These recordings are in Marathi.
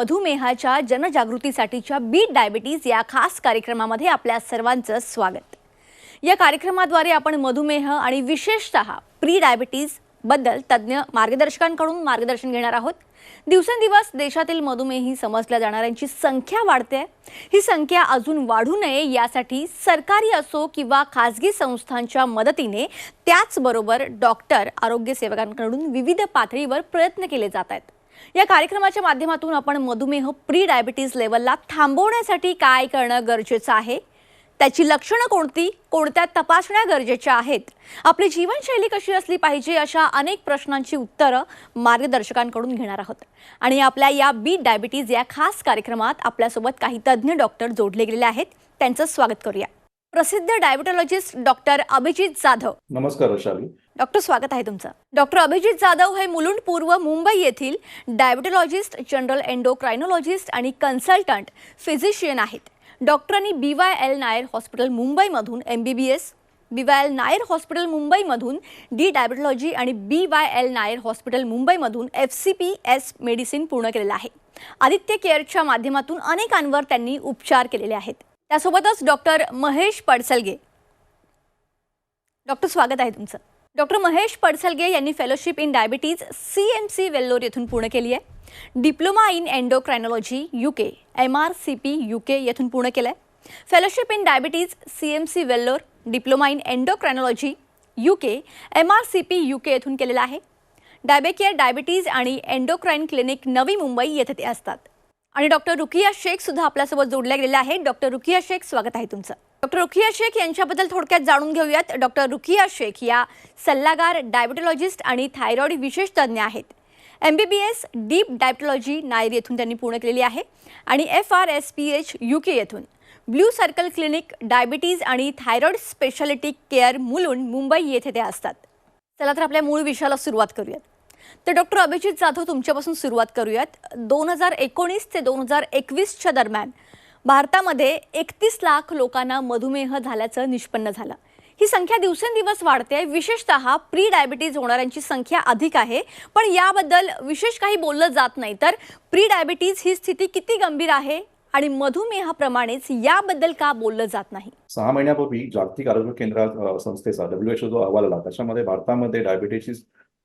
मधुमेहाच्या जनजागृतीसाठीच्या बीट डायबिटीज या खास कार्यक्रमामध्ये आपल्या सर्वांचं स्वागत। या कार्यक्रमाद्वारे आपण मधुमेह आणि विशेषतः प्री डायबिटीज बद्दल तज्ञ मार्गदर्शकांकडून मार्गदर्शन घेणार आहोत। दिवसेंदिवस देशातील मधुमेही समजल्या जाणाऱ्यांची संख्या वाढते। ही संख्या अजून वाढू नये यासाठी सरकारी असो किंवा खासगी संस्थांच्या मदतीने त्याचबरोबर डॉक्टर आरोग्य सेवकांकडून विविध पातळीवर प्रयत्न केले जात आहेत। या कार्यक्रमाच्या माध्यमातून आपण मधुमेह प्री डायबिटीज लेवलला थांबवण्यासाठी काय करणं गरजेचं आहे, त्याची लक्षणं कोणती, कोणत्या तपासण्या गरजेच्या आहेत, आपली जीवनशैली कशी असली पाहिजे अशा अनेक प्रश्नांची उत्तरं मार्गदर्शकांकडून घेणार आहोत। आणि आपल्या या बीट डायबिटीज या खास कार्यक्रमात आपल्यासोबत काही तज्ञ डॉक्टर जोडले गेलेले आहेत। त्यांचं स्वागत करूया। प्रसिद्ध डायबिटॉलॉजिस्ट डॉक्टर अभिजित जाधव। नमस्कार वैशाली। डॉक्टर, स्वागत आहे तुमचं। डॉक्टर अभिजित जाधव हे मुलुंड पूर्व मुंबई येथील डायबिटॉलॉजिस्ट, जनरल एंडोक्राइनॉलॉजिस्ट आणि कन्सल्टंट फिजिशियन आहेत। डॉक्टरांनी BYL नायर हॉस्पिटल मुंबईमधून MBBS, BYL नायर हॉस्पिटल मुंबईमधून डी डायबिटॉलॉजी आणि BYL नायर हॉस्पिटल मुंबईमधून FCPS मेडिसिन पूर्ण केलेलं आहे। आदित्य केअरच्या माध्यमातून अनेकांवर त्यांनी उपचार केलेले आहेत। त्यासोबतच डॉक्टर महेश पडसलगे। डॉक्टर, स्वागत आहे तुमचं। डॉक्टर महेश पडसलगे यांनी fellowship in diabetes CMC Vellore येथून पूर्ण केली आहे। Diploma in endocrinology UK MRCP UK येथून पूर्ण केलं आहे। Fellowship in diabetes CMC Vellore, diploma in endocrinology UK MRCP UK येथून केलेला आहे। डायबेकेअर डायबिटीज आणि एंडोक्राइन क्लिनिक नवी मुंबई येथे ते असतात। आणि डॉक्टर रुकिया शेख सुद्धा आपल्यासोबत जोडल्या गेलेल्या आहेत। डॉक्टर रुकिया शेख, स्वागत आहे तुमचं। डॉक्टर रुकिया शेख यांच्याबद्दल थोडक्यात जाणून घेऊयात। डॉक्टर रुकिया शेख या सल्लागार डायबिटॉलॉजिस्ट आणि थायरॉइड विशेष तज्ञ आहेत। MBBS डीप डायबिटॉलॉजी नायर येथून त्यांनी पूर्ण केलेली आहे आणि FRSPH UK येथून ब्लू सर्कल क्लिनिक डायबिटीज आणि thyroid speciality care Mulund Mumbai येथे ते असतात। चला तर आपल्या मूळ विषयाला सुरुवात करूयात। तर डॉक्टर अभिजित जाधव, तुमच्यापासून सुरुवात करूयात। 2019 ते 2021च्या दरम्यान भारतामध्ये 31 लाख लोकांना मधुमेह झाल्याचं निष्पन्न झालं। ही संख्या दिवसेंदिवस वाढते। विशेषतः प्री डायबिटीज होणाऱ्यांची संख्या अधिक आहे, पण याबद्दल विशेष काही बोललं जात नाही। तर प्री डायबिटीज ही स्थिती किती गंभीर आहे आणि मधुमेहाप्रमाणेच याबद्दल का बोललं जात नाही? 6 महिन्यापूर्वी जागतिक आरोग्य केंद्र संस्थेचा WHO जो अहवाल आला त्याच्यामध्ये भारतामध्ये डायबिटीजची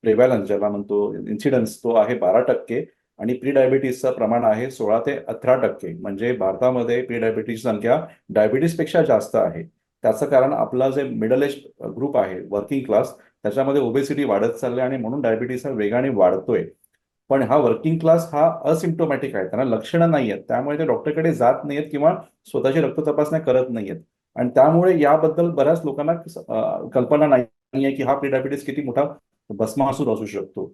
प्रेव्हॅलन्स ज्याला म्हणतो इन्सिडन्स तो आहे 12% आणि प्री डायबिटीजचं प्रमाण आहे 16 ते 18%। म्हणजे भारतामध्ये प्री डायबिटीजची संख्या डायबिटीजपेक्षा जास्त आहे। त्याचं कारण आपला जे मिडल एज ग्रुप आहे, वर्किंग क्लास, त्याच्यामध्ये ओबेसिटी वाढत चालली आणि म्हणून डायबिटीज हा वेगाने वाढतोय। पण हा वर्किंग क्लास हा असिम्प्टोमॅटिक आहे, त्यांना लक्षणं नाही आहेत, त्यामुळे ते डॉक्टरकडे जात नाहीयेत किंवा स्वतःची रक्त तपासण्या करत नाहीयेत। आणि त्यामुळे याबद्दल बऱ्याच लोकांना कल्पना नाहीये की हा प्री डायबिटीज किती मोठा भस्मासूर असू शकतो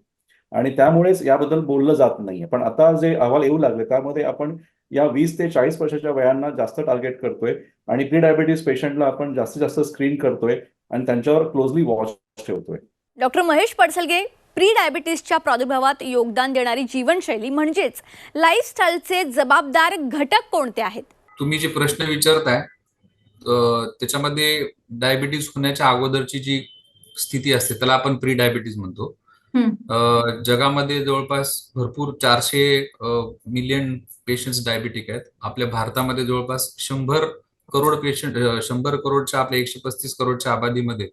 आणि त्यामुळेच याबद्दल बोललं जात नाहीये। पण आता जे अहवाल येऊ लागले त्यामध्ये आपण या 20 ते 40 वर्षाच्या वयांना जास्त टार्गेट करतोय आणि प्री डायबिटीज पेशंटला आपण जास्तीत जास्त स्क्रीन करतोय आणि त्यांच्यावर क्लोजली वॉच ठेवतोय। डॉक्टर महेश पडसलगे, प्री डायबिटीजच्या प्रादुर्भावात योगदान देणारी जीवनशैली म्हणजेच लाईफस्टाईलचे जबाबदार घटक कोणते आहेत? तुम्ही जे प्रश्न विचारताय त्याच्यामध्ये डायबिटीज होण्याच्या अगोदरची जी स्थिती असते त्याला आपण प्री डायबिटीज म्हणतो। जगामध्ये जवळपास भरपूर 400 मिलियन पेशंट्स डायबिटिक आहेत। आपल्या भारतामध्ये जवळपास 100 करोड पेशंट, 100 करोडच्या आपल्या 135 करोडच्या आबादीमध्ये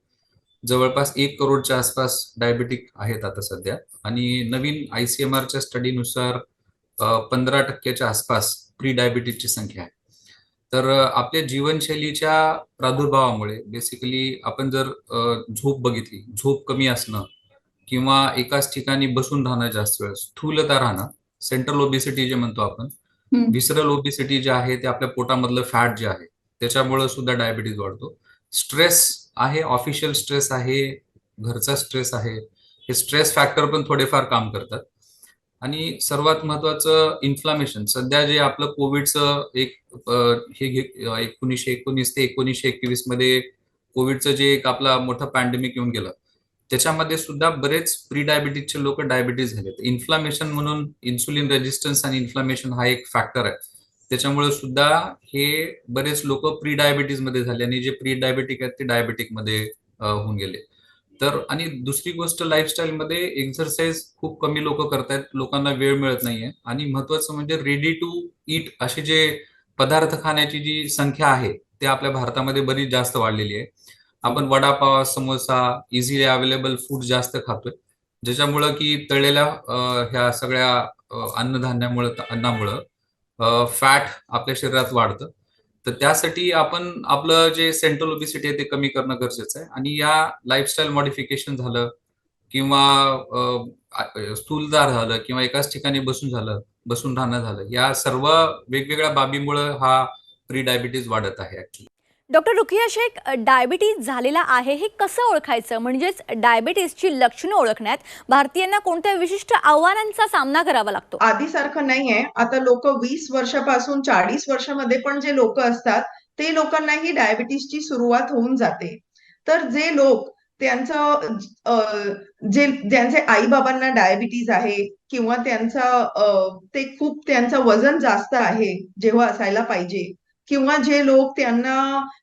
जवळपास 1 करोडच्या आसपास डायबिटिक आहेत आता सध्या। आणि नवीन ICMRच्या स्टडीनुसार 15% आसपास प्री डायबिटीजची संख्या आहे। तर आपल्या जीवनशैलीच्या प्रादुर्भावामुळे बेसिकली आपण जर झोप बघितली, झोप कमी असणं किंवा एकाच ठिकाणी बसून राहणं जास्त वेळ, स्थूलता राहणं, सेंट्रल ओबेसिटी जे म्हणतो आपण, विसरल ओबेसिटी जे आहे ते आपल्या पोटामधलं फॅट जे आहे त्याच्यामुळे सुद्धा डायबिटीज वाढतो। स्ट्रेस आहे, ऑफिशियल स्ट्रेस आहे, घरचा स्ट्रेस आहे, हे स्ट्रेस फॅक्टर पण थोडेफार काम करतात। आणि सर्वात महत्वाचं इन्फ्लामेशन, सध्या जे आपलं कोविडचं एक हे 1919 ते 1921 मध्ये कोविडचं जे एक आपला मोठं पॅन्डेमिक येऊन गेलं त्याच्यामध्ये सुद्धा बरेच प्री डायबिटीजचे लोक डायबिटीज झाले। इन्फ्लामेशन म्हणून इन्सुलिन रेजिस्टन्स आणि इन्फ्लामेशन हा एक फॅक्टर आहे, त्याच्यामुळे सुद्धा हे बरेच लोक प्री डायबिटीज मध्ये झाले आणि जे प्री डायबिटिक आहेत ते डायबिटिक मध्ये होऊन गेले। तर आणि दुसरी गोष्ट लाईफस्टाईलमध्ये एक्झरसाईज खूप कमी लोक करतायत, लोकांना वेळ मिळत नाहीये. आणि महत्वाचं म्हणजे रेडी टू ईट असे जे पदार्थ खाण्याची जी संख्या आहे ते आपल्या भारतामध्ये बरीच जास्त वाढलेली आहे. आपण vada pav, samosa, easily available food जास्त खातोय, ज्याच्यामुळं की तळलेल्या ह्या सगळ्या अन्नामुळं फॅट आपल्या शरीरात वाढतं. तर त्यासाठी आपण आपलं जे सेंट्रल ओबिसिटी आहे ते कमी करणं गरजेचं आहे. आणि या लाईफस्टाईल मॉडिफिकेशन झालं किंवा स्थूलदार झालं किंवा एकाच ठिकाणी बसून राहणं झालं, या सर्व वेगवेगळ्या बाबीमुळे हा प्री डायबिटीज वाढत आहे actually. Doctor Rukiya Shaikh, diabetes झालेला आहे हे कसं ओळखायचं? म्हणजेच डायबिटीजची लक्षणं ओळखण्यात भारतीयांना कोणत्या विशिष्ट आव्हानांचा सामना करावा लागतो? आधीसारखं नाहीये. आता लोक 20 वर्षापासून 40 वर्षामध्ये पण जे लोक असतात, ते लोकांनाही डायबिटीसची सुरुवात होऊन जाते. तर जे लोक त्यांचं ज्यांचे आई-बाबांना डायबिटीज आहे किंवा त्यांचं वजन जास्त आहे, जेव्हा असायला पाहिजे, किंवा जे लोक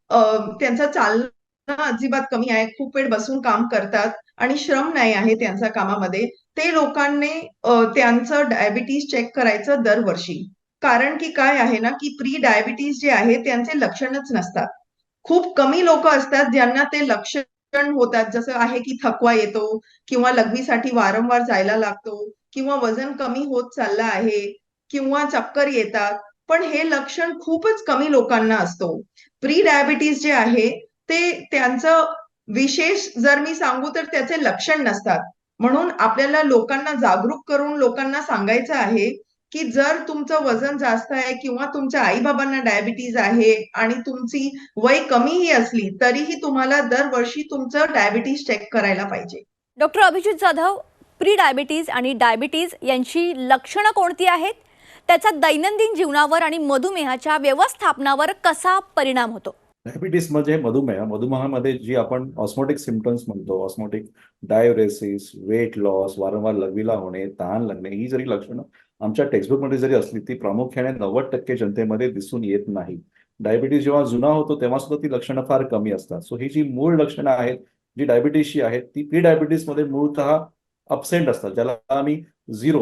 अ, त्यांचं चालणं अजिबात कमी आहे, खूप वेळ बसून काम करतात आणि श्रम नाही आहे त्यांच्या कामामध्ये, ते लोकांनी त्यांचं डायबिटीज चेक करायचं दरवर्षी. कारण की काय आहे ना, की प्री डायबिटीज जे आहे त्यांचे लक्षणच नसतात. खूप कमी लोकं असतात ज्यांना ते लक्षण होतात. जसं आहे की थकवा येतो किंवा लघवीसाठी वारंवार जायला लागतो किंवा वजन कमी होत चाललं आहे किंवा चक्कर येतात. पण हे लक्षण खूपच कमी लोकांना असतो. प्री डायबिटीज जे आहे ते त्यांचं विशेष जर मी सांगू तर त्याचे लक्षण नसतात. म्हणून आपल्याला लोकांना जागरूक करून लोकांना सांगायचं आहे, की जर तुमचं वजन जास्त आहे किंवा तुमच्या आई-बाबांना डायबिटीज आहे आणि तुमची वय कमीही असली, तरीही तुम्हाला दरवर्षी तुमचं डायबिटीज चेक करायला पाहिजे. Doctor Abhijit Jadhav, pre diabetes आणि डायबिटीज यांची लक्षणं कोणती आहेत? त्याचा दैनंदिन जीवनावर आणि मधुमेहाच्या व्यवस्थापनावर कसा परिणाम होतो? डायबिटीस म्हणजे मधुमेहामध्ये जी आपण ऑस्मोटिक सिम्पटम्स म्हणतो, ऑस्मोटिक डाययुरेसिस, वेट लॉस, वारंवार लघवीला होणे, तहान लागणे, ही जरी लक्षणं आमच्या टेक्स्टबुकमध्ये जरी असली, ती प्रामुख्याने 90% जनतेमध्ये दिसून येत नाही. डायबिटीस जेव्हा जुना होतो तेव्हा सुद्धा ती लक्षणं फार कमी असतात. सो ही जी मूळ लक्षणं आहेत, जी डायबिटीसची आहेत, ती प्री डायबिटीसमध्ये मूळतः अब्सेंट असतात, ज्याला आम्ही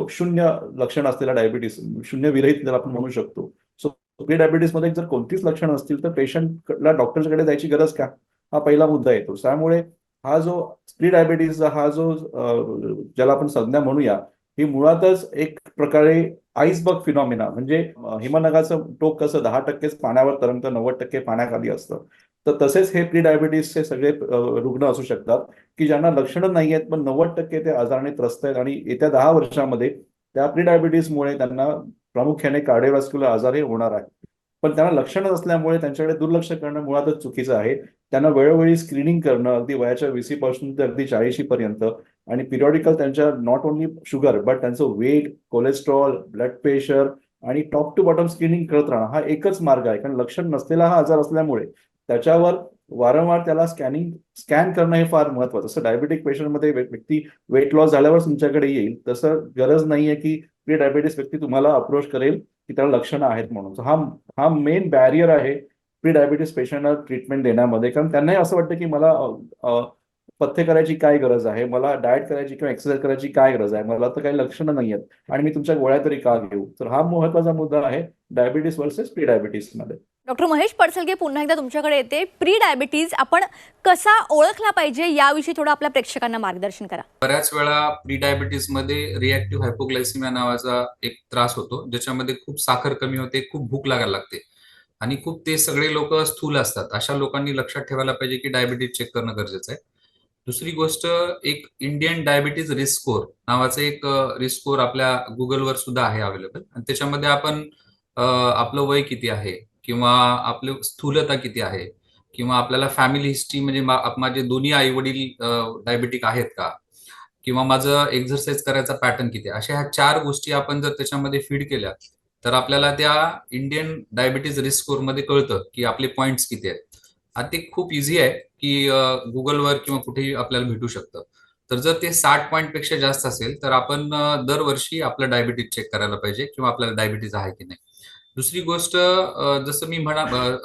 शून्य लक्षण असलेला डायबिटीस, शून्य विरहित ज्याला आपण म्हणू शकतो. सो प्री डायबिटीसमध्ये जर कोणतीच लक्षणं असतील तर पेशंटला डॉक्टरकडे जायची गरज का, हा पहिला मुद्दा येतो. त्यामुळे हा जो प्री डायबिटीसचा हा जो ज्याला आपण संज्ञा म्हणूया, ही मुळातच एक प्रकारे आईसबर्ग फिनॉमिना, म्हणजे हिमनगाचं टोक कसं 10% पाण्यावर तरंगतं, 90% पाण्याखाली असतं, तर तसेच हे प्री डायबिटीसचे सगळे रुग्ण असू शकतात की ज्यांना लक्षणं नाही आहेत, पण 90% ते आजाराने त्रस्त आहेत आणि येत्या 10 वर्षामध्ये त्या प्री डायबिटीसमुळे त्यांना प्रामुख्याने कार्डिओव्हास्क्युलर आजार हे होणार आहे. पण त्यांना लक्षणं नसल्यामुळे त्यांच्याकडे दुर्लक्ष करणं मुळातच चुकीचं आहे. त्यांना वेळोवेळी स्क्रीनिंग करणं, अगदी वयाच्या 20 पासून ते अगदी 40 पर्यंत, आणि पिरियॉडिकल त्यांच्या नॉट ओन्ली शुगर बट त्यांचं वेट, कोलेस्ट्रॉल, ब्लड प्रेशर आणि टॉप टू बॉटम स्क्रीनिंग करत राहणं हा एकच मार्ग आहे. कारण लक्षण नसलेला हा आजार असल्यामुळे त्याच्यावर वारंवार त्याला स्कॅन करणं हे फार महत्वाचं. जसं डायबेटिक पेशंटमध्ये व्यक्ती वेट लॉस झाल्यावर तुमच्याकडे येईल, तसं गरज नाहीये की प्री डायबिटीस व्यक्ती तुम्हाला अप्रोच करेल की त्याला लक्षणं आहेत म्हणून. हा मेन बॅरियर आहे प्री डायबिटीस पेशंटला ट्रीटमेंट देण्यामध्ये. कारण त्यांनाही असं वाटतं की मला पथ्य करायची काय गरज आहे, मला डाएट करायची किंवा एक्सरसाइज करायची काय गरज आहे, मला तर काही लक्षणं नाही आहेत आणि मी तुमच्या गोळ्या तरी का घेऊ. तर हा महत्वाचा मुद्दा आहे डायबिटीस वर्सेस प्री डायबिटीस मध्ये. डॉक्टर महेश पडसलगे, पुन्हा एकदा तुमच्याकडे येते. प्री डायबिटीज आपण कसा ओळखला पाहिजे याविषयी थोडं आपल्या प्रेक्षकांना मार्गदर्शन करा. बऱ्याच वेळा प्री डायबिटीज मध्ये रिएक्टिव्ह हायपोग्लायसिमिया नावाचा एक त्रास होतो, ज्याच्यामध्ये खूप साखर कमी होते, खूप भूक लागायला लागते आणि खूप ते सगळे लोक स्थूल असतात. अशा लोकांनी लक्षात ठेवायला पाहिजे की डायबिटीज चेक करणं गरजेचं आहे. दुसरी गोष्ट, एक इंडियन डायबिटीज रिस्क स्कोर नावाचं एक रिस्क स्कोर आपल्या गुगलवर सुद्धा आहे अवेलेबल. आणि त्याच्यामध्ये आपण आपलं वय किती आहे किंवा आपली स्थूलता किती आहे किंवा आपल्याला फॅमिली हिस्ट्री, म्हणजे माझे दोन्ही आई वडील डायबिटिक आहेत का, किंवा माझं एक्झरसाइज करायचा पॅटर्न किती आहे, अशा ह्या 4 गोष्टी आपण जर त्याच्यामध्ये फीड केल्या तर आपल्याला त्या इंडियन डायबिटीज रिस्क स्कोर मध्ये कळतं की आपले पॉइंट्स किती आहेत. आणि ते खूप इझी आहे की गुगलवर किंवा कुठेही आपल्याला भेटू शकतं. तर जर ते 60 पॉईंट पेक्षा जास्त असेल तर आपण दरवर्षी आपलं डायबिटीज चेक करायला पाहिजे किंवा आपल्याला डायबिटीज आहे की नाही. दुसरी गोष्ट, जसं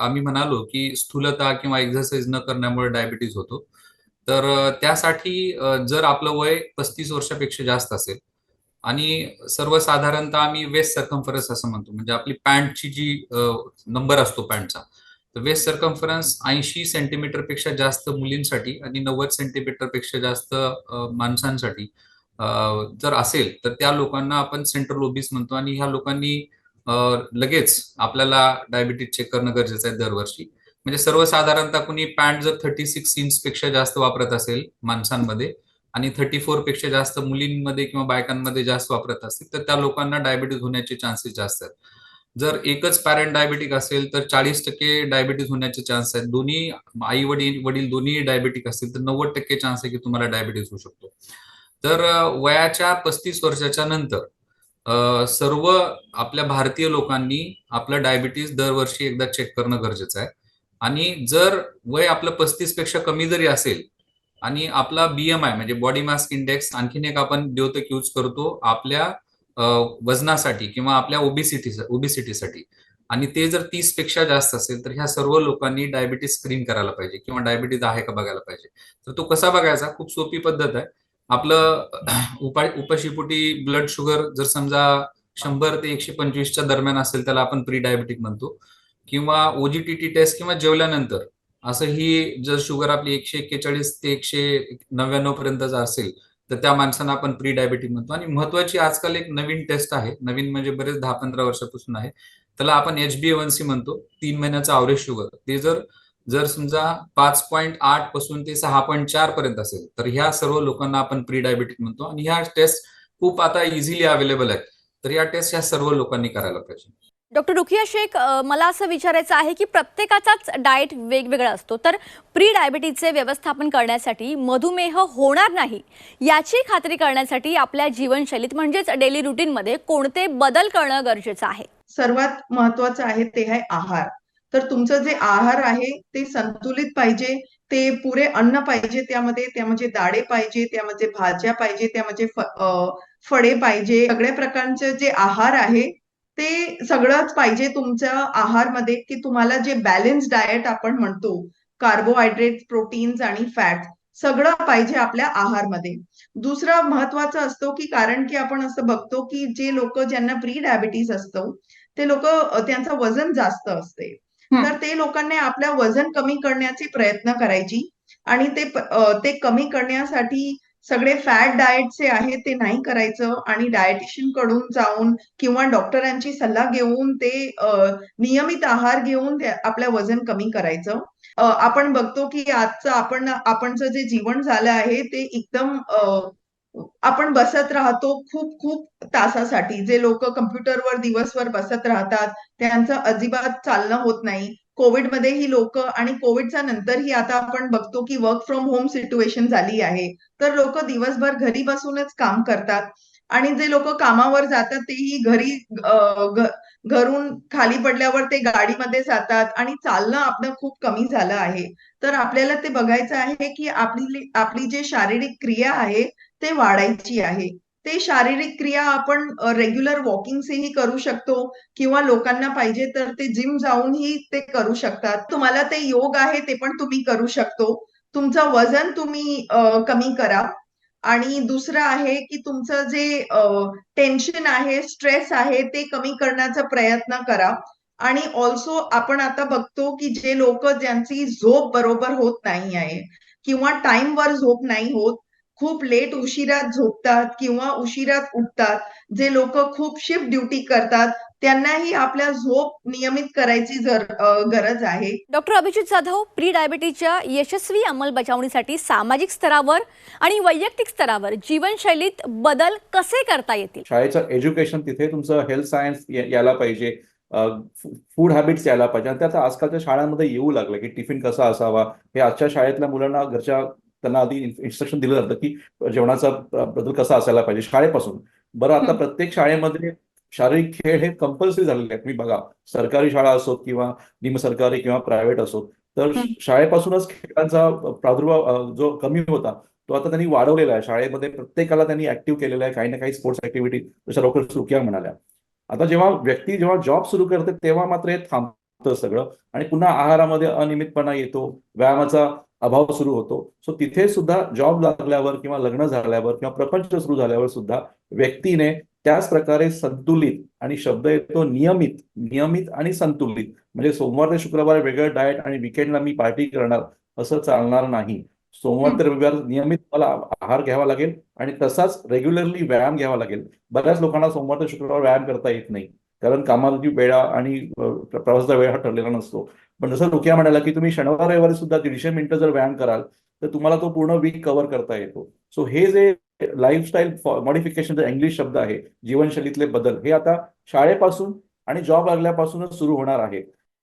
आम्ही म्हणालो की स्थूलता किंवा एक्झरसाइज न करण्यामुळे डायबिटीज होतो, तर त्यासाठी जर आपलं वय 35 वर्षापेक्षा जास्त असेल आणि सर्वसाधारणतः आम्ही वेस्ट सर्कम्फरन्स असं म्हणतो, म्हणजे आपली पॅन्टची जी नंबर असतो पॅन्टचा, तर वेस्ट सर्कम्फरन्स 80 सेंटीमीटर पेक्षा जास्त मुलींसाठी आणि 90 सेंटीमीटर पेक्षा जास्त माणसांसाठी जर असेल तर त्या लोकांना आपण सेंट्रल ओबीस म्हणतो. आणि ह्या लोकांनी लगेच आपल्याला डायबिटीज चेक करणं गरजेचं आहे दरवर्षी. म्हणजे सर्वसाधारणतः कुणी पॅन्ट जर 36 इंच पेक्षा जास्त वापरत असेल माणसांमध्ये आणि 34 पेक्षा जास्त मुलींमध्ये किंवा बायकांमध्ये जास्त वापरत असतील तर त्या लोकांना डायबिटीज होण्याचे चान्सेस जास्त आहेत. जर एकच पॅरेंट डायबिटिक असेल तर 40% डायबिटीज होण्याचे चान्स आहेत. दोन्ही आई वडील दोन्ही डायबिटिक असतील तर 90% चान्स आहे की तुम्हाला डायबिटीज होऊ शकतो. तर वयाच्या 35 वर्षाच्या नंतर सर्व आपल्या भारतीय लोकांनी आपलं डायबिटीज दरवर्षी एकदा चेक करणं गरजेचं आहे. आणि जर वय आपलं 35 पेक्षा कमी जरी असेल आणि आपला BMI म्हणजे बॉडी मास इंडेक्स, आणखीन एक आपण द्योतक यूज करतो आपल्या वजनासाठी किंवा आपल्या ओबिसिटीसाठी, आणि ते जर 30 पेक्षा जास्त असेल तर ह्या सर्व लोकांनी डायबिटीज स्क्रीन करायला पाहिजे किंवा डायबिटीज आहे का बघायला पाहिजे. तर तो कसा बघायचा? खूप सोपी पद्धत आहे. आपलं उपाशीपोटी ब्लड शुगर जर समजा 100 ते 125च्या दरम्यान असेल त्याला आपण प्री डायबिटिक म्हणतो. किंवा OGTT टेस्ट किंवा जेवल्यानंतर असंही जर शुगर आपली 141 ते 199 पर्यंत जर असेल तर त्या माणसांना आपण प्री डायबिटिक म्हणतो. आणि महत्वाची आजकाल एक नवीन टेस्ट आहे, नवीन म्हणजे बरेच 10-15 वर्षापासून आहे, त्याला आपण HbA1c म्हणतो, 3 महिन्याचा अवरेज शुगर. ते जर जर समजा 5.8 पासून ते 6.4 पर्यंत असेल तर ह्या सर्व लोकांना आपण प्री डायबिटिक म्हणतो. आणि ह्या टेस्ट खूप आता इझिली अवेलेबल आहेत, तर या टेस्ट ह्या सर्व लोकांनी करायला पाहिजे. डॉक्टर रुखिया शेख, मला असं विचारायचं आहे की प्रत्येकाचाच डाएट वेगवेगळा असतो, तर प्री डायबिटीजचे व्यवस्थापन करण्यासाठी मधुमेह होणार नाही याची खात्री करण्यासाठी आपल्या जीवनशैलीत म्हणजेच डेली रुटीनमध्ये कोणते बदल करणं गरजेचं आहे? सर्वात महत्वाचं आहे ते आहे आहार. तर तुमचं जे आहार आहे ते संतुलित पाहिजे, ते पुरे अन्न पाहिजे त्यामध्ये दाणे पाहिजे, त्यामध्ये भाज्या पाहिजे, त्यामध्ये फळे पाहिजे. सगळ्या प्रकारचे जे आहार आहे ते सगळंच पाहिजे तुमच्या आहारमध्ये, की तुम्हाला जे बॅलन्स डाएट आपण म्हणतो, कार्बोहायड्रेट्स, प्रोटीन्स आणि फॅट्स सगळं पाहिजे आपल्या आहारमध्ये. दुसरं महत्वाचं असतो, की कारण की आपण असं बघतो, की जे लोकं ज्यांना प्री डायबिटीज असतं, ते लोकं त्यांचं वजन जास्त असते. तर ते लोकांनी आपलं वजन कमी करण्याचे प्रयत्न करायची आणि ते कमी करण्यासाठी सगळे फॅट डाएट जे आहे ते नाही करायचं आणि डायटिशियन कडून जाऊन किंवा डॉक्टरांची सल्ला घेऊन ते नियमित आहार घेऊन आपलं वजन कमी करायचं. आपण बघतो की आजचं आपणचं जे जीवन झालं आहे ते एकदम आपण बसत राहतो खूप तासासाठी. जे लोकं कॉम्प्युटरवर दिवसभर बसत राहतात, त्यांचं अजिबात चालणं होत नाही. कोविडमध्ये ही लोकं आणि कोविडच्या नंतरही आता आपण बघतो की वर्क फ्रॉम होम सिच्युएशन झाली आहे. तर लोकं दिवसभर घरी बसूनच काम करतात आणि जे लोकं कामावर जातात तेही घरून खाली पडल्यावर ते गाडीमध्ये जातात आणि चालणं आपलं खूप कमी झालं आहे. तर आपल्याला ते बघायचं आहे की आपली जी शारीरिक क्रिया आहे ते वाढायची आहे. ते शारीरिक क्रिया आपण रेग्युलर वॉकिंगसेही करू शकतो किंवा लोकांना पाहिजे तर ते जिम जाऊनही ते करू शकतात. तुम्हाला ते योग आहे ते पण तुम्ही करू शकतो. तुमचं वजन तुम्ही कमी करा आणि दुसरं आहे की तुमचं जे टेन्शन आहे, स्ट्रेस आहे ते कमी करण्याचा प्रयत्न करा. आणि ऑल्सो आपण आता बघतो की जे लोकं ज्यांची झोप बरोबर होत नाही आहे किंवा टाईमवर झोप नाही होत, खूप लेट उशिरात झोपतात किंवा उशिरात उठतात, जे लोकं खूप शिफ्ट ड्युटी करतात, त्यांनाही आपल्या झोप नियमित करायची गरज आहे. डॉक्टर अभिजित जाधव, प्री डायबिटीजच्या यशस्वी अंमलबजावणीसाठी सामाजिक स्तरावर आणि वैयक्तिक स्तरावर जीवनशैलीत बदल कसे करता येतील? शाळेचं एज्युकेशन तिथे तुमचं हेल्थ सायन्स यायला पाहिजे, फूड हॅबिट्स यायला पाहिजे. आणि त्याचा आजकालच्या शाळांमध्ये येऊ लागलं की टिफिन कसा असावा हे आजच्या शाळेतल्या मुलांना त्यांना आधी इन्स्ट्रक्शन दिलं जातं की जेवणाचा बदल कसा असायला पाहिजे शाळेपासून. बरं, आता प्रत्येक शाळेमध्ये शारीरिक खेळ हे कंपल्सरी झालेले आहेत. तुम्ही बघा, सरकारी शाळा असो किंवा निमसरकारी किंवा प्रायव्हेट असो, तर शाळेपासूनच खेळांचा प्रादुर्भाव जो कमी होता तो आता त्यांनी वाढवलेला आहे. शाळेमध्ये प्रत्येकाला त्यांनी ऍक्टिव्ह केलेला आहे, काही ना काही स्पोर्ट्स ऍक्टिव्हिटी, जशा डॉक्टर सुकिया म्हणाल्या. आता जेव्हा जॉब सुरू करते तेव्हा मात्र हे थांबतं सगळं आणि पुन्हा आहारामध्ये अनियमितपणा येतो, व्यायामाचा अभाव सुरू होतो. सो तिथे सुद्धा जॉब लागल्यावर किंवा लग्न झाल्यावर किंवा प्रपंच सुरू झाल्यावर सुद्धा व्यक्तीने त्याच प्रकारे संतुलित, आणि शब्द येतो नियमित, नियमित आणि संतुलित, म्हणजे सोमवार ते शुक्रवार वेगळं डाएट आणि विकेंडला मी पार्टी करणार असं चालणार नाही. सोमवार ते रविवार नियमित मला आहार घ्यावा लागेल आणि तसाच रेग्युलरली व्यायाम घ्यावा लागेल. बऱ्याच लोकांना सोमवार ते शुक्रवार व्यायाम करता येत नाही, कारण कामाची वेळा आणि प्रवासाचा वेळ हा ठरलेला नसतो. पण जसं रुकिया म्हणाला की तुम्ही शनिवार रविवारी सुद्धा 150 मिनिटं जर व्यायाम कराल तर तुम्हाला तो पूर्ण वीक कव्हर करता येतो. सो हे जे लाईफस्टाईल मॉडिफिकेशन इंग्लिश शब्द आहे, जीवनशैलीतले बदल, हे आता शाळेपासून आणि जॉब लागल्यापासूनच सुरू होणार आहे.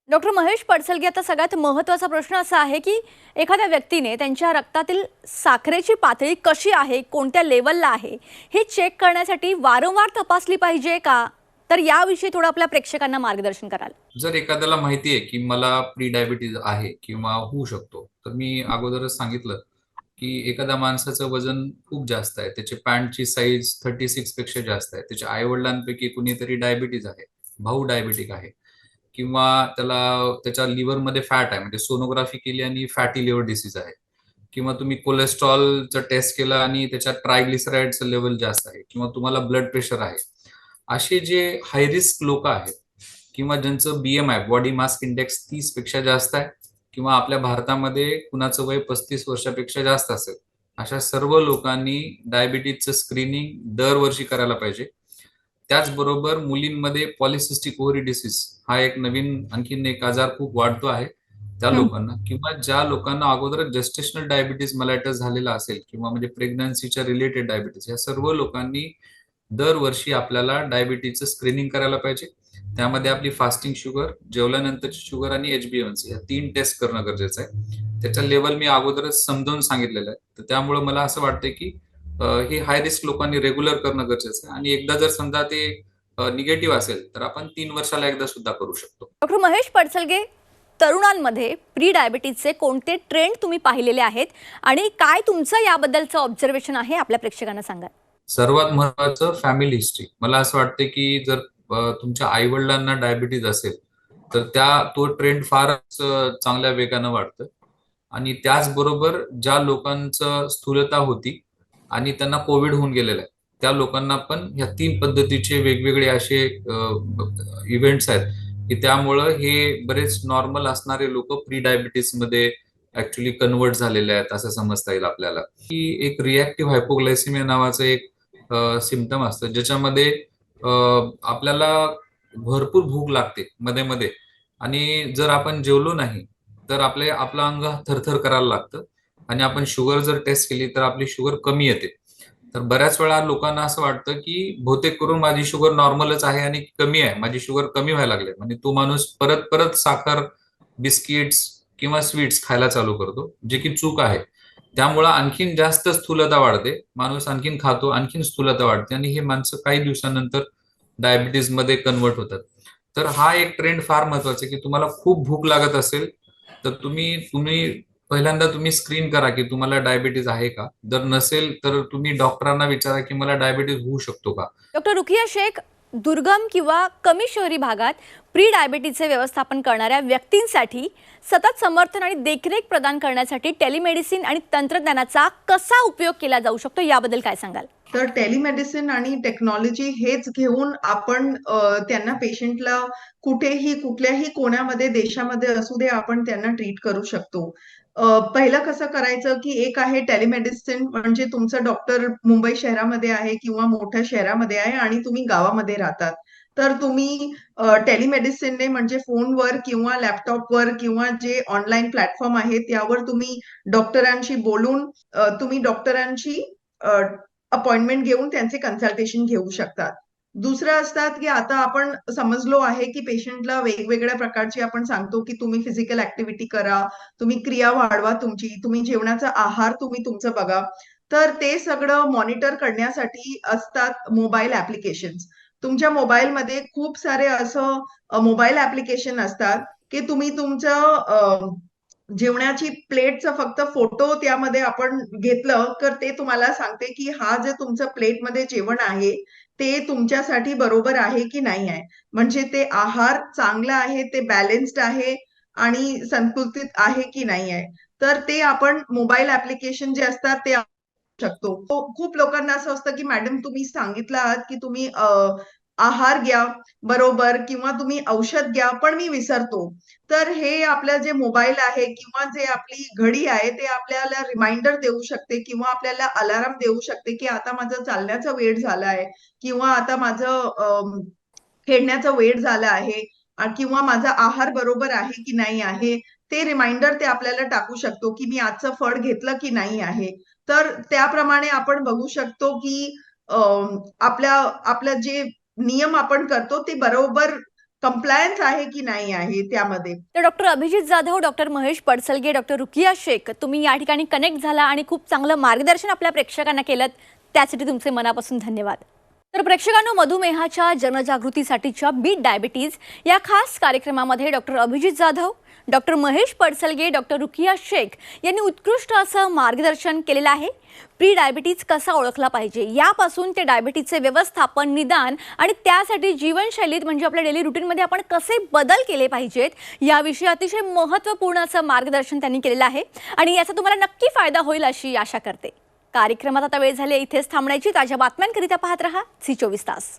डॉक्टर महेश पडसलगे, आता सगळ्यात महत्त्वाचा प्रश्न असा आहे की एखाद्या व्यक्तीने त्यांच्या रक्तातील साखरेची पातळी कशी आहे, कोणत्या लेवलला आहे, हे चेक करण्यासाठी वारंवार तपासली पाहिजे का? तर याविषयी थोडं आपल्या प्रेक्षकांना मार्गदर्शन कराल? जर एखाद्याला माहिती आहे की मला प्री डायबिटीज आहे किंवा होऊ शकतो, तर मी अगोदरच सांगितलं की एखाद्या माणसाचं वजन खूप जास्त आहे, त्याची पॅन्टची साईज 36 पेक्षा जास्त आहे, त्याच्या आई वडिलांपैकी कुणीतरी डायबिटीज आहे, भाऊ डायबिटिक आहे, किंवा त्याच्या लिव्हरमध्ये फॅट आहे, म्हणजे सोनोग्राफी केली आणि फॅटी लिव्हर डिसीज आहे, किंवा तुम्ही कोलेस्ट्रॉलचं टेस्ट केलं आणि त्याच्यात ट्रायग्लिसराईडचं लेवल जास्त आहे, किंवा तुम्हाला ब्लड प्रेशर आहे, असे जे हाय रिस्क लोक आहेत, किंवा ज्यांचं BMI बॉडी मास इंडेक्स 30 पेक्षा जास्त आहे, किंवा आपल्या भारतामध्ये कुणाचं वय 35 वर्षापेक्षा जास्त असेल, अशा सर्व लोकांनी डायबिटीजचं स्क्रीनिंग दरवर्षी करायला पाहिजे. त्याचबरोबर मुलींमध्ये पॉलिसिस्टिक ओव्हरी डिसीज हा एक नवीन आणखीन एक आजार खूप वाढतो आहे त्या लोकांना, किंवा ज्या लोकांना अगोदर जेस्टेशनल डायबिटीज मलायटस झालेला असेल, किंवा म्हणजे प्रेग्नन्सीच्या रिलेटेड डायबिटीज, या सर्व लोकांनी दरवर्षी आपल्याला डायबिटीजचं स्क्रीनिंग करायला पाहिजे. त्यामध्ये आपली फास्टिंग शुगर, जेवल्यानंतरची शुगर आणि HbA1c या 3 टेस्ट करणं गरजेचं आहे. त्याच्या लेवल मी अगोदरच समजावून सांगितलेलं आहे. तर त्यामुळे मला असं वाटतं की हे हाय रिस्क लोकांनी रेग्युलर करणं गरजेचं आहे, आणि एकदा जर समजा ते निगेटिव्ह असेल तर आपण 3 वर्षाला एकदा सुद्धा करू शकतो. डॉक्टर महेश पडसलगे, तरुणांमध्ये प्री डायबिटीजचे कोणते ट्रेंड तुम्ही पाहिलेले आहेत आणि काय तुमचं याबद्दलचं ऑब्झर्वेशन आहे, आपल्या प्रेक्षकांना सांगा? सर्वात महत्वाचं फॅमिली हिस्ट्री. मला असं वाटतं की जर तुमच्या आई वडिलांना डायबिटीज असेल तर तो ट्रेंड फारच चांगल्या वेगानं वाढतं. आणि त्याचबरोबर ज्या लोकांचं स्थूलता होती आणि त्यांना कोविड होऊन गेलेलं आहे, त्या लोकांना पण ह्या 3 पद्धतीचे वेगवेगळे असे इव्हेंट्स आहेत की त्यामुळं हे बरेच नॉर्मल असणारे लोक प्री डायबिटीस मध्ये ऍक्च्युली कन्वर्ट झालेले आहेत असं समजता येईल आपल्याला. की एक रिॲक्टिव्ह हायपोग्लायसिमिया नावाचं एक सिम्पटम असतं, ज्याच्यामध्ये आपल्याला भरपूर भूक लागते मध्ये मध्ये, आणि जर आपण जेवलो नाही तर आपलं अंग थरथर करायला लागतं, आणि आपण शुगर जर टेस्ट केली तर आपली शुगर कमी येते. तर बऱ्याच वेळा लोकांना असं वाटतं की बहुतेक करून माझी शुगर नॉर्मलच आहे आणि कमी आहे, माझी शुगर कमी व्हायला लागली, म्हणजे तो माणूस परत परत साखर, बिस्किट्स किंवा स्वीट्स खायला चालू करतो, जे की चूक आहे. त्यामुळं आणखीन जास्त स्थूलता वाढते, माणूस आणखीन खातो, आणखीन स्थूलता वाढते, आणि हे माणसं काही दिवसानंतर डायबिटीज मध्ये कन्वर्ट होतात. तर हा एक ट्रेंड फार महत्वाचा आहे की तुम्हाला खूप भूक लागत असेल तर तुम्ही पहिल्यांदा तुम्ही स्क्रीन करा की तुम्हाला डायबिटीज आहे का. जर नसेल तर तुम्ही डॉक्टरांना विचारा की मला डायबिटीज होऊ शकतो का. डॉक्टर रुकिया शेख, दुर्गम किंवा कमी शहरी भागात प्री डायबिटीजचे व्यवस्थापन करणाऱ्या व्यक्तींसाठी सतत समर्थन आणि देखरेख प्रदान करण्यासाठी टेलिमेडिसिन आणि तंत्रज्ञानाचा कसा उपयोग केला जाऊ शकतो, याबद्दल काय सांगाल? तर टेलिमेडिसिन आणि टेक्नॉलॉजी हेच घेऊन आपण त्यांना पेशंटला कुठेही कुठल्याही कोण्यामध्ये देशामध्ये असू दे आपण त्यांना ट्रीट करू शकतो. पहिलं कसं करायचं की एक आहे टेलिमेडिसिन, म्हणजे तुमचं डॉक्टर मुंबई शहरामध्ये आहे किंवा मोठ्या शहरामध्ये आहे आणि तुम्ही गावामध्ये राहतात. तर तुम्ही टेलिमेडिसिनने म्हणजे फोनवर किंवा लॅपटॉपवर किंवा जे ऑनलाईन प्लॅटफॉर्म आहे त्यावर तुम्ही डॉक्टरांशी बोलून तुम्ही डॉक्टरांची अपॉइंटमेंट घेऊन त्यांचे कन्सल्टेशन घेऊ शकतात. दुसरं असतात की आता आपण समजलो आहे की पेशंटला वेगवेगळ्या प्रकारची आपण सांगतो की तुम्ही फिजिकल ऍक्टिव्हिटी करा, तुम्ही क्रिया वाढवा तुमची, तुम्ही जेवणाचा आहार तुम्ही तुमचं बघा. तर ते सगळं मॉनिटर करण्यासाठी असतात मोबाईल ऍप्लिकेशन्स. तुमच्या मोबाईलमध्ये खूप सारे असं मोबाईल ऍप्लिकेशन असतात की तुम्ही तुमचं जेवणाची प्लेटचा फक्त फोटो त्यामध्ये आपण घेतलं तर ते तुम्हाला सांगते की हा जे तुमचं प्लेटमध्ये जेवण आहे ते तुमच्यासाठी बरोबर आहे की नाही आहे. म्हणजे ते आहार चांगला आहे, ते बॅलन्स्ड आहे आणि संतुलित आहे की नाही आहे. तर ते आपण मोबाईल ऍप्लिकेशन जे असतात ते शकतो. खूप लोकांना असं असतं की मॅडम तुम्ही सांगितलं आहात की तुम्ही आहार घ्या बरोबर किंवा तुम्ही औषध घ्या, पण मी विसरतो. तर हे आपलं जे मोबाईल आहे किंवा जे आपली घडी आहे ते आपल्याला रिमाइंडर देऊ शकते किंवा आपल्याला अलार्म देऊ शकते की आता माझं चालण्याचा वेळ झाला आहे किंवा आता माझं खेळण्याचा वेळ झाला आहे किंवा माझा आहार बरोबर आहे की नाही आहे, ते रिमाइंडर ते आपल्याला टाकू शकतो की मी आजचं फळ घेतलं की नाही आहे. तर त्याप्रमाणे आपण बघू शकतो की आपल्या आपलं जे नियम आपण करतो ते बरोबर कंप्लायन्स आहे की नाही आहे त्यामध्ये. तर doctor Abhijit Jadhav, doctor Mahesh Padsalge, doctor Rukiya Shaikh, तुम्ही या ठिकाणी कनेक्ट झाला आणि खूप चांगलं मार्गदर्शन आपल्या प्रेक्षकांना केलं, त्यासाठी तुमचे मनापासून धन्यवाद. तर प्रेक्षकांनो, मधुमेहाच्या जनजागृतीसाठीच्या बीट डायबिटीज या खास कार्यक्रमामध्ये doctor Abhijit Jadhav, doctor Mahesh Padsalge, doctor Rukiya Shaikh यांनी उत्कृष्ट असं मार्गदर्शन केलेलं आहे. प्री डायबिटीज कसा ओळखला पाहिजे यापासून ते डायबिटीजचे व्यवस्थापन, निदान आणि त्यासाठी जीवनशैलीत म्हणजे आपल्या डेली रुटीनमध्ये आपण कसे बदल केले पाहिजेत याविषयी अतिशय महत्त्वपूर्ण असं मार्गदर्शन त्यांनी केलेलं आहे आणि याचा तुम्हाला नक्की फायदा होईल अशी आशा करते. कार्यक्रमात आता वेळ झाली इथेच थांबण्याची. ताज्या बातम्यांकरिता पाहत रहा झी 24 तास.